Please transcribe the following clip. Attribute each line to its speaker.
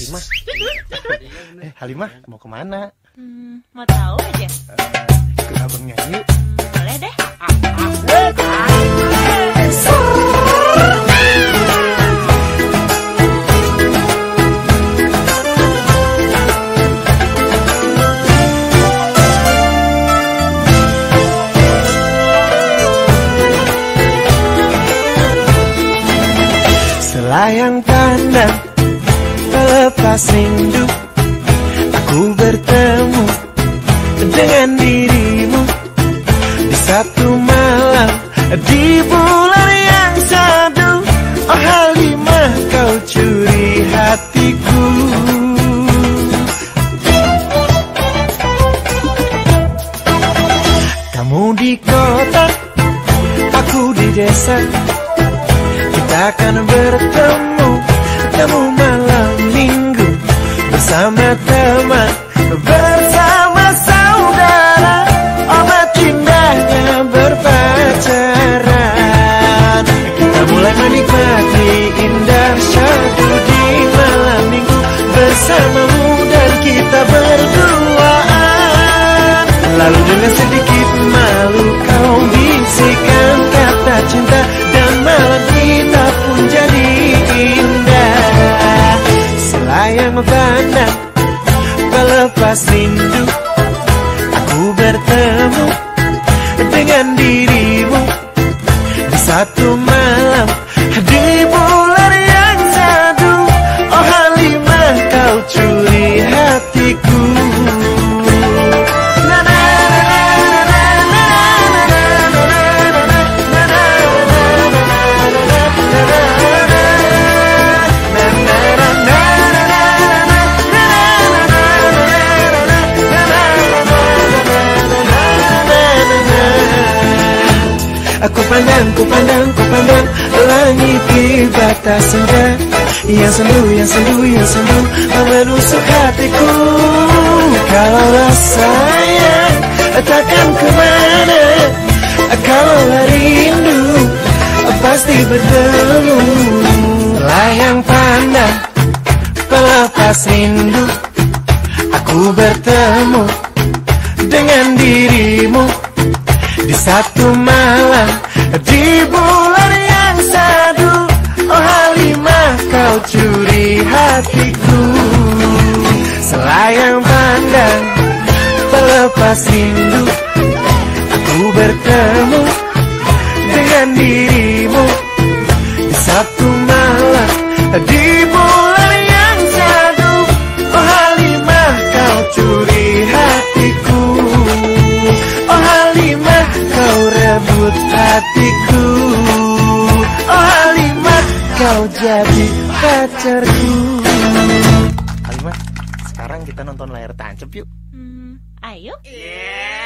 Speaker 1: Halimah. Halimah mau kemana?
Speaker 2: Mau tahu aja.
Speaker 1: Ikut abangnya yuk.
Speaker 2: Boleh deh.
Speaker 1: Selayang pandang pelepas rindu, aku bertemu dengan dirimu di satu malam di bulan yang sadu. Oh Halimah, kau curi hatiku. Kamu di kota, aku di desa. Kita akan bertemu, temu malam minggu bersama teman, bersama saudara. Oh indahnya berpacaran. Kita mulai menikmati indah syahdu di malam minggu bersamamu dan kita berduaan. Lalu dengan sedikit malu kau bisikan kata cinta dan malam kita pun jadi indah. Selayang pandang pelepas rindu, aku bertemu dengan dirimu di satu malam di bulan yang sadu. Oh Halimah, kau curi hatiku. Ku pandang langit di batas senja, yang sendu menusuk hatiku. Kalaulah sayang takkan kemana, kalaulah rindu pasti bertemu. Layang pandang pelepas rindu, aku bertemu dengan dirimu di satu malam di bulan yang sadu. Oh Halimah, kau curi hatiku. Selayang pandang pelepas rindu, aku bertemu dengan dirimu di satu malam di bulan yang sadu. Oh Halimah, kau curi hatiku. Oh Halimah, kau rebut hatiku. Oh Halimah, kau jadi pacarku. Halimah, sekarang kita nonton layar tancap yuk.
Speaker 2: Ayo.
Speaker 3: Yeah.